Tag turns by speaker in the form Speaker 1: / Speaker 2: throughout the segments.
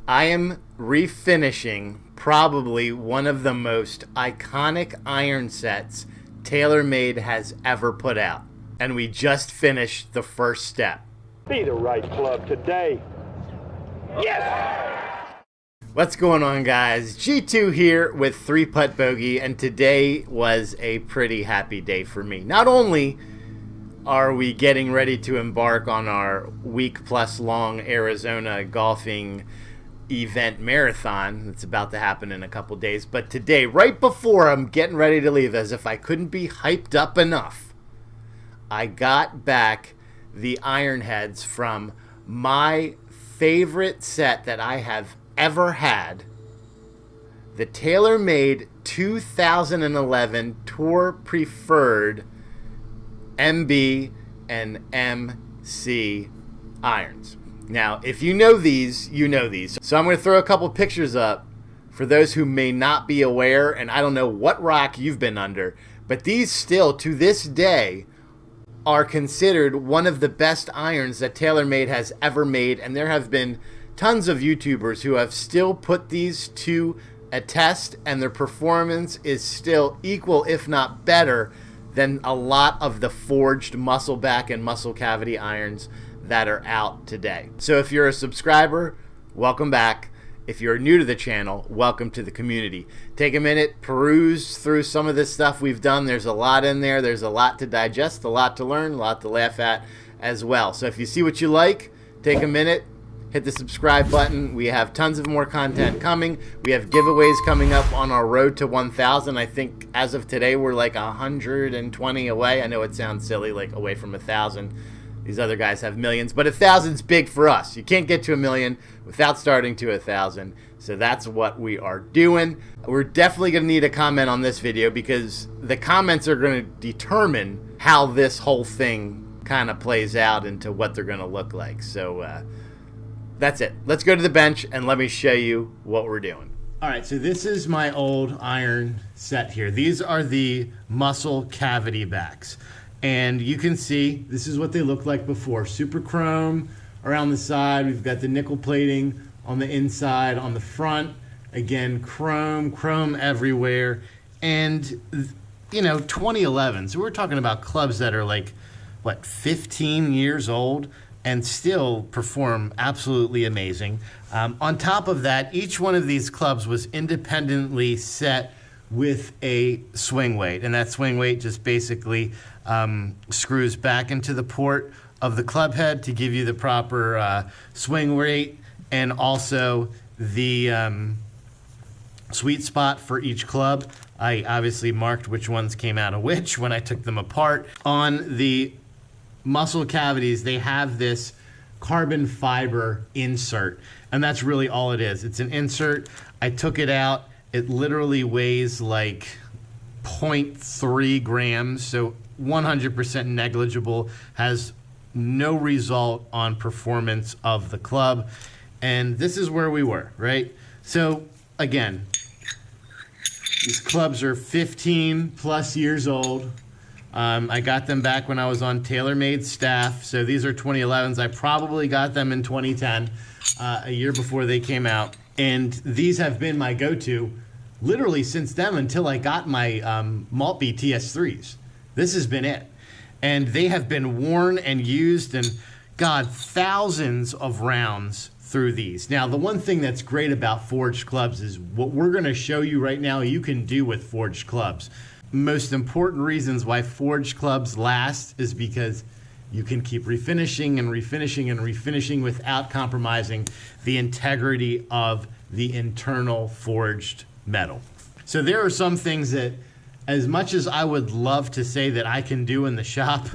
Speaker 1: I am refinishing probably one of the most iconic iron sets TaylorMade has ever put out. And we just finished the first step.
Speaker 2: Be the right club today. Yes!
Speaker 1: What's going on, guys? G2 here with 3-Putt Bogey, and today was a pretty happy day for me. Not only are we getting ready to embark on our week-plus long Arizona golfing event marathon that's about to happen in a couple days, but today, right before I'm getting ready to leave, as if I couldn't be hyped up enough, I got back the iron heads from my favorite set that I have ever had, the TaylorMade 2011 Tour Preferred MB and MC irons. Now, if you know these, you know these. So I'm going to throw a couple pictures up for those who may not be aware, and I don't know what rock you've been under, but these still, to this day, are considered one of the best irons that TaylorMade has ever made, and there have been tons of YouTubers who have still put these to a test, and their performance is still equal, if not better, than a lot of the forged muscle back and muscle cavity irons that are out today. So if you're a subscriber, welcome back. If you're new to the channel, welcome to the community. Take a minute, peruse through some of this stuff we've done. There's a lot in there. There's a lot to digest, a lot to learn, a lot to laugh at as well. So if you see what you like, take a minute, hit the subscribe button. We have tons of more content coming. We have giveaways coming up on our road to 1,000. I think as of today, we're like 120 away. I know it sounds silly, like away from 1,000. These other guys have millions, but 1,000's big for us. You can't get to 1 million without starting to 1,000. So that's what we are doing. We're definitely going to need a comment on this video because the comments are going to determine how this whole thing kind of plays out into what they're going to look like. So that's it. Let's go to the bench and let me show you what we're doing. All right, so this is my old iron set here. These are the muscle cavity backs. And you can see this is what they looked like before. Super chrome around the side. We've got the nickel plating on the inside. On the front, again, chrome everywhere. And, you know, 2011. So we're talking about clubs that are like, what, 15 years old and still perform absolutely amazing. On top of that, each one of these clubs was independently set with a swing weight, and that swing weight just basically screws back into the port of the club head to give you the proper swing weight, and also the sweet spot for each club. I obviously marked which ones came out of which when I took them apart. On the muscle cavities, they have this carbon fiber insert, and that's really all it is. It's an insert. I took it out. It literally weighs like 0.3 grams, so 100% negligible, has no result on performance of the club. And this is where we were, right? So again, these clubs are 15 plus years old. I got them back when I was on TaylorMade staff. So these are 2011s. I probably got them in 2010, a year before they came out. And these have been my go-to literally since then until I got my Maltby TS3s. This has been it. And they have been worn and used and, God, thousands of rounds through these. Now, the one thing that's great about forged clubs is what we're going to show you right now you can do with forged clubs. Most important reasons why forged clubs last is because you can keep refinishing and refinishing and refinishing without compromising the integrity of the internal forged metal. So there are some things that, as much as I would love to say that I can do in the shop,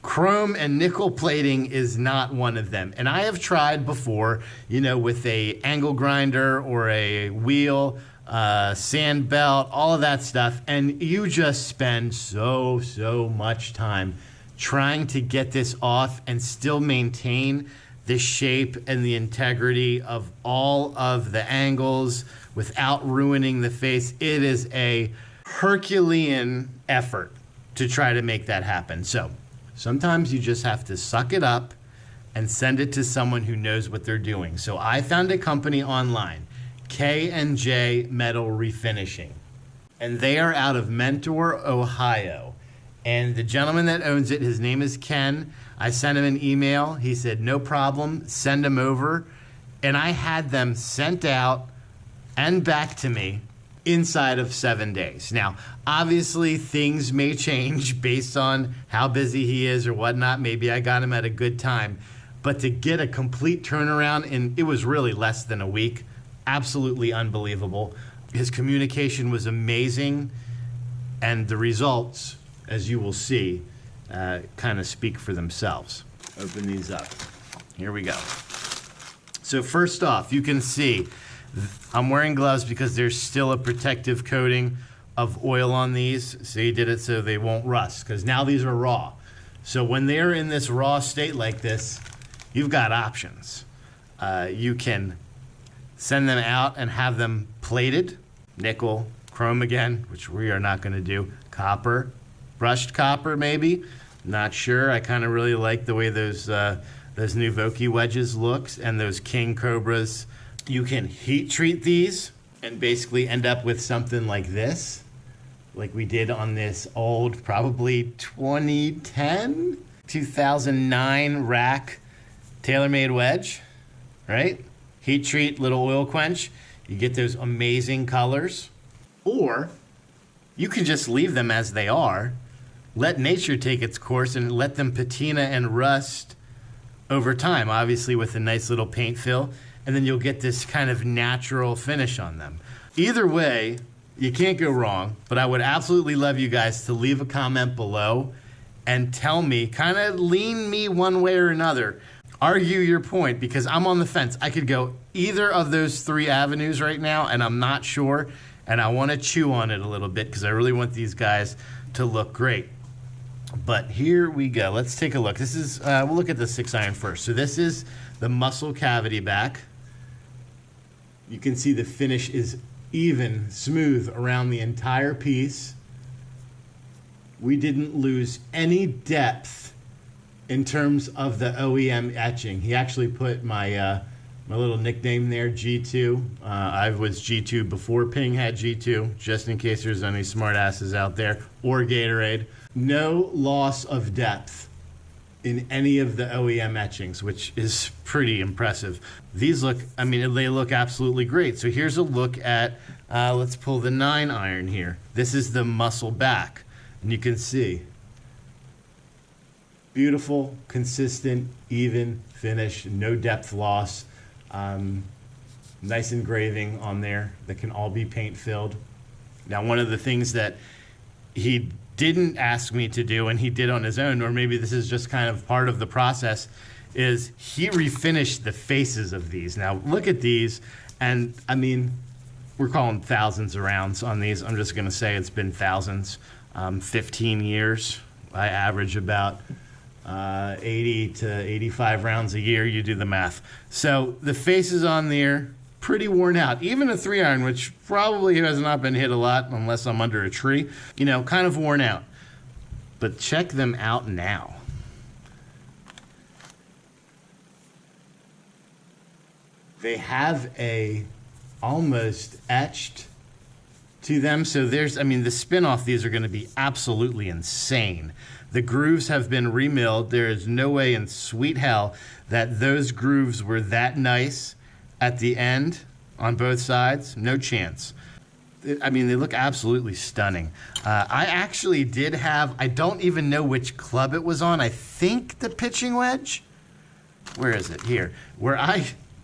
Speaker 1: chrome and nickel plating is not one of them. And I have tried before, you know, with a angle grinder or a wheel, sand belt, all of that stuff, and you just spend so much time trying to get this off and still maintain the shape and the integrity of all of the angles without ruining the face. It is a Herculean effort to try to make that happen. So sometimes you just have to suck it up and send it to someone who knows what they're doing. So I found a company online, K&J Metal Refinishing, and they are out of Mentor, Ohio. And the gentleman that owns it, his name is Ken. I sent him an email. He said, no problem, send them over. And I had them sent out and back to me inside of 7 days. Now, obviously, things may change based on how busy he is or whatnot. Maybe I got him at a good time. But to get a complete turnaround, and it was really less than a week, absolutely unbelievable. His communication was amazing, and the results, as you will see, kind of speak for themselves. Open these up. Here we go. So first off, you can see I'm wearing gloves because there's still a protective coating of oil on these. So he did it so they won't rust, because now these are raw. So when they're in this raw state like this, you've got options. You can send them out and have them plated, nickel, chrome again, which we are not going to do, copper, brushed copper maybe, not sure. I kind of really like the way those new Vokey wedges looks, and those King Cobras. You can heat treat these and basically end up with something like this, like we did on this old, probably 2010, 2009 rack TaylorMade wedge, right? Heat treat, little oil quench. You get those amazing colors. Or you can just leave them as they are, let nature take its course, and let them patina and rust over time, obviously with a nice little paint fill, and then you'll get this kind of natural finish on them. Either way, you can't go wrong, but I would absolutely love you guys to leave a comment below and tell me, kind of lean me one way or another. Argue your point, because I'm on the fence. I could go either of those three avenues right now, and I'm not sure, and I want to chew on it a little bit because I really want these guys to look great. But here we go. Let's take a look. This is, we'll look at the 6-iron first. So this is the muscle cavity back. You can see the finish is even, smooth around the entire piece. We didn't lose any depth in terms of the OEM etching. He actually put my my little nickname there, G2. I was G2 before Ping had G2, just in case there's any smart asses out there, or Gatorade. No loss of depth in any of the OEM etchings, which is pretty impressive. These look, I mean, they look absolutely great. So here's a look at, let's pull the 9-iron here. This is the muscle back, and you can see beautiful, consistent, even finish, no depth loss. Nice engraving on there that can all be paint filled. Now, one of the things that he didn't ask me to do, and he did on his own, or maybe this is just kind of part of the process, is he refinished the faces of these. Now, look at these, and I mean, we're calling thousands of rounds on these. I'm just gonna say it's been thousands. 15 years. I average about 80 to 85 rounds a year. You do the math. So the faces on there, pretty worn out. Even a 3-iron, which probably has not been hit a lot unless I'm under a tree, you know, kind of worn out. But check them out now. They have a almost etched to them. So there's, I mean, the spin off these are going to be absolutely insane. The grooves have been remilled. There is no way in sweet hell that those grooves were that nice at the end on both sides. No chance. I mean, they look absolutely stunning. I actually did have, I don't even know which club it was on. I think the pitching wedge. Where is it? Here.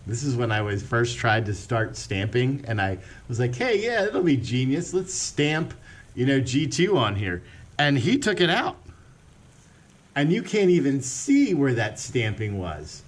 Speaker 1: This is when I was first tried to start stamping, and I was like, hey, yeah, it'll be genius. Let's stamp, you know, G2 on here. And he took it out. And you can't even see where that stamping was.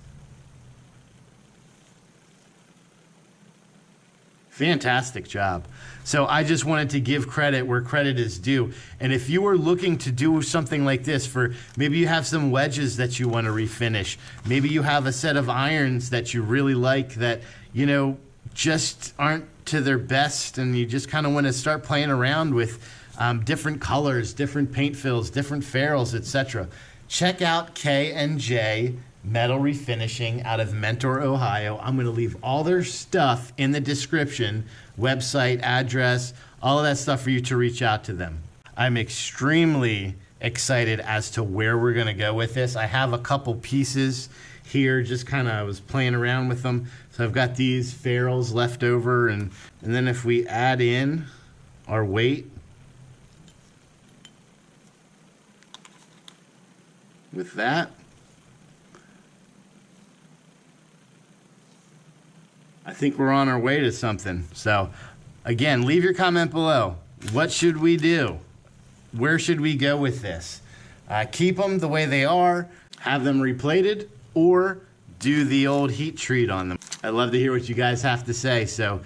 Speaker 1: Fantastic job. So I just wanted to give credit where credit is due. And if you are looking to do something like this, for maybe you have some wedges that you want to refinish, maybe you have a set of irons that you really like that, you know, just aren't to their best, and you just kind of want to start playing around with different colors, different paint fills, different ferrules, etc. Check out K&J Metal Refinishing out of Mentor, Ohio. I'm going to leave all their stuff in the description, website, address, all of that stuff for you to reach out to them. I'm extremely excited as to where we're going to go with this. I have a couple pieces here, just kind of, I was playing around with them. So I've got these ferrules left over, and then if we add in our weight with that, I think we're on our way to something. So again, leave your comment below. What should we do? Where should we go with this? Keep them the way they are, have them replated, or do the old heat treat on them. I'd love to hear what you guys have to say. So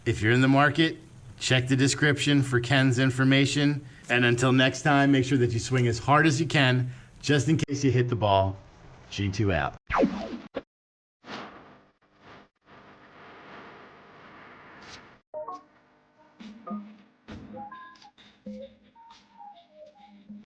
Speaker 1: if you're in the market, check the description for Ken's information. And until next time, make sure that you swing as hard as you can, just in case you hit the ball. G2 out.